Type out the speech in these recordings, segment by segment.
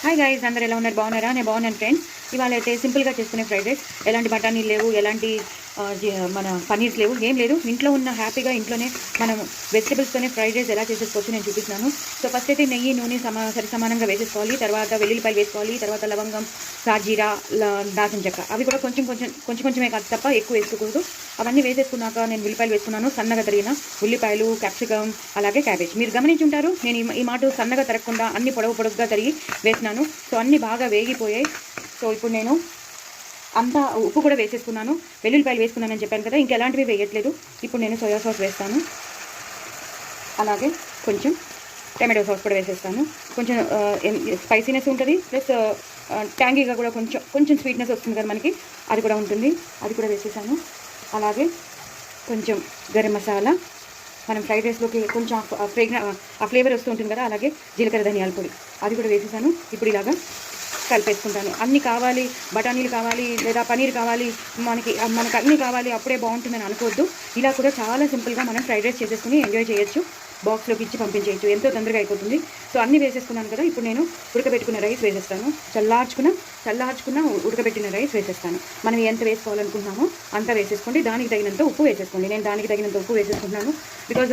Hi guys, అందరు ఎలా ఉన్నారు? బాగున్నారా? నేను బాగున్నాను ఫ్రెండ్స్. ఇవాళ అయితే సింపుల్గా చేసుకునే ఫ్రైడ్ రైస్. ఎలాంటి బఠానీలు లేవు, ఎలాంటి మన పన్నీర్స్ లేవు, ఏం లేదు. ఇంట్లో ఉన్న హ్యాపీగా ఇంట్లోనే మనం వెజిటబుల్స్తోనే ఫ్రైడ్ రైస్ ఎలా చేసేసుకోవచ్చు నేను చూపిస్తున్నాను. సో ఫస్ట్ అయితే నెయ్యి, నూనె సరి సమానంగా వేసేసుకోవాలి. తర్వాత వెల్లుల్లిపాయలు వేసుకోవాలి. తర్వాత లవంగం, సాజీరా, దాల్చిన చెక్క, అవి కూడా కొంచెమే కాదు తప్ప ఎక్కువ వేసుకోకూడదు. అవన్నీ వేసేసుకున్నాక నేను ఉల్లిపాయలు వేసుకున్నాను. సన్నగా తరిగిన ఉల్లిపాయలు, క్యాప్సికమ్, అలాగే క్యాబేజ్. మీరు గమనించుంటారు, నేను ఈ మాట సన్నగా తరగకుండా అన్ని పొడవుగా తరిగి వేసినాను. సో అన్నీ బాగా వేగిపోయాయి. సో ఇప్పుడు నేను అంతా ఉప్పు కూడా వేసేసుకున్నాను. వెల్లుల్లిపాయలు వేసుకున్నానని చెప్పాను కదా, ఇంకెలాంటివి వేయట్లేదు. ఇప్పుడు నేను సోయా సాస్ వేస్తాను. అలాగే కొంచెం టమాటో సాస్ కూడా వేసేస్తాను. కొంచెం స్పైసీనెస్ ఉంటుంది, ప్లస్ ట్యాంగీగా కూడా కొంచెం స్వీట్నెస్ వస్తుంది కదా మనకి, అది కూడా ఉంటుంది. అది కూడా వేసేసాను. అలాగే కొంచెం గరం మసాలా, మనం ఫ్రైడ్ రైస్లోకి కొంచెం ఆ ఫ్లేవర్ వస్తూ ఉంటుంది కదా, అలాగే జీలకర్ర ధనియాల పొడి, అది కూడా వేసేసాను. ఇప్పుడు ఇలాగా కలిపేసుకుంటాను. అన్నీ కావాలి, బఠానీలు కావాలి లేదా పన్నీర్ కావాలి, మనకి అన్నీ కావాలి అప్పుడే బాగుంటుందని అనుకోవద్దు. ఇలా కూడా చాలా సింపుల్గా మనం ఫ్రైడ్ రైస్ చేసేసుకుని ఎంజాయ్ చేయొచ్చు. బాక్స్లోకి ఇచ్చి పంపించేయచ్చు, ఎంతో తొందరగా అయిపోతుంది. సో అన్నీ వేసేసుకున్నాను కదా, ఇప్పుడు నేను ఉడకబెట్టుకున్న రైస్ వేసేస్తాను. చల్లార్చుకున్న ఉడకబెట్టిన రైస్ వేసేస్తాను. మనం ఎంత వేసుకోవాలనుకుంటున్నామో అంత వేసేసుకోండి. దానికి తగినంత ఉప్పు వేసేసుకోండి. నేను దానికి తగినంత ఉప్పు వేసేసుకుంటున్నాను. బికాజ్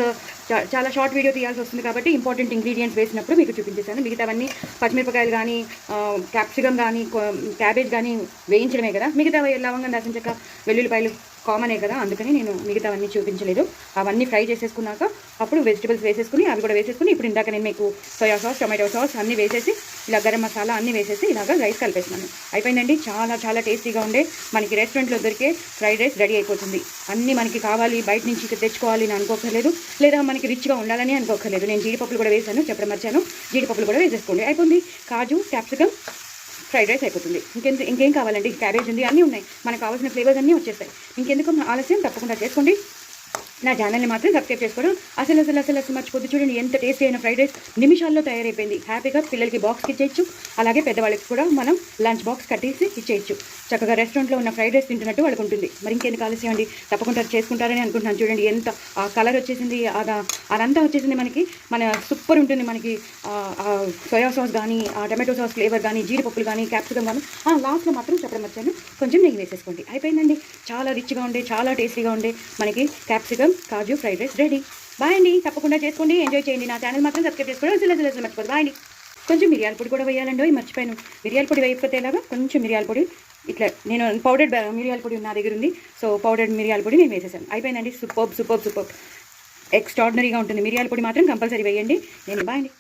చాలా షార్ట్ వీడియో తీయాల్సి వస్తుంది కాబట్టి ఇంపార్టెంట్ ఇంగ్రీడియంట్స్ వేసినప్పుడు మీకు చూపించేశాను. మిగతావన్నీ పచ్చిమిరపకాయలు కానీ, క్యాప్సికమ్ కానీ, క్యాబేజ్ కానీ వేయించడమే కదా. మిగతా లవంగం, దాల్చిన చెక్క, వెల్లుల్లిపాయలు కామనే కదా, అందుకని నేను మిగతావన్నీ చూపించలేదు. అవన్నీ ఫ్రై చేసేసుకున్నాక అప్పుడు వెజిటబుల్స్ వేసేసుకుని అవి కూడా వేసేసుకుని ఇప్పుడు ఇందాక నేను మీకు సోయా సాస్, టొమాటో సాస్ అన్నీ వేసేసి ఇలా గరం మసాలా అన్నీ వేసేసి ఇలాగ రైస్ కలిపేస్తున్నాను. అయిపోయిందండి. చాలా టేస్టీగా ఉండే మనకి రెస్టారెంట్లో దొరికే ఫ్రైడ్ రైస్ రెడీ అయిపోతుంది. అన్నీ మనకి కావాలి బయట నుంచి తెచ్చుకోవాలి అని అనుకోకర్లేదు, లేదా మనకి రిచ్గా ఉండాలని అనుకోకర్లేదు. నేను జీడిపప్పులు కూడా వేసాను, చెప్పడం మర్చాను. జీడిపప్పులు కూడా వేసేసుకోండి. అయిపోయింది. కాజు, క్యాప్సికమ్ ఫ్రైడ్ రైస్ అయిపోతుంది. ఇంకేం కావాలండి? క్యాబేజ్ ఉంది, అన్నీ ఉన్నాయి. మనకు కావాల్సిన ఫ్లేవర్స్ అన్నీ వచ్చేస్తాయి. ఇంకెందుకు ఆలస్యం, తప్పకుండా చేసుకోండి. నా ఛానల్ని మాత్రం సబ్స్క్రైబ్ చేసుకోవడం అసలు మర్చిపోద్దు. చూడండి ఎంత టేస్టీ అయిన ఫ్రైడ్ రైస్ నిమిషాల్లో తయారైపోయింది. హ్యాపీగా పిల్లలకి బాక్స్కి ఇచ్చేయచ్చు, అలాగే పెద్దవాళ్ళకి కూడా మనం లంచ్ బాక్స్ కట్టేసి ఇచ్చేయచ్చు. చక్కగా రెస్టారెంట్లో ఉన్న ఫ్రైడ్ రైస్ తింటున్నట్టు వాళ్ళకు ఉంటుంది. మరి ఇంకెందుకు ఆలస్యం అండి, తప్పకుండా చేసుకుంటారని అనుకుంటున్నాను. చూడండి ఎంత ఆ కలర్ వచ్చేసింది, అదంతా వచ్చేసింది మనకి. సూపర్ ఉంటుంది మనకి. సోయా సాస్ కానీ, టమాటో సాస్ ఫ్లేవర్ కానీ, జీడిపప్పులు కానీ, క్యాప్సికమ్ కానీ. లాస్ట్లో మాత్రం చెప్పడం వచ్చాను, కొంచెం నెయ్యి వేసేసుకోండి. అయిపోయిందండి. చాలా రిచ్గా ఉండే, చాలా టేస్టీగా ఉండే మనకి క్యాప్సికమ్ కాజు ఫ్రైడ్ రైస్ రెడీ. బాయ్ అండి. తప్పకుండా చేసుకోండి, ఎంజాయ్ చేయండి. నా ఛానల్ మాత్రం సబ్స్క్రైబ్ చేసుకోవడం అసలు మర్చిపోదు. బాయ్ అండి. కొంచెం మిరియాల పొడి కూడా వేయాలండి, మర్చిపోయాను. మిరియాల పొడి వేయకపోతే ఎలాగా, కొంచెం మిరియాల పొడి ఇట్లా నేను పౌడర్డ్ మిరియాల పొడి నా దగ్గర ఉంది. సో పౌడర్డ్ మిరియాల పొడి నేను వేసేసాను. అయిపోయిందండి. సూపర్ ఎక్స్ట్రాడినరీగా ఉంటుంది. మిరియాల పొడి మాత్రం కంపల్సరీ వేయండి. నేను బాయ్ అండి.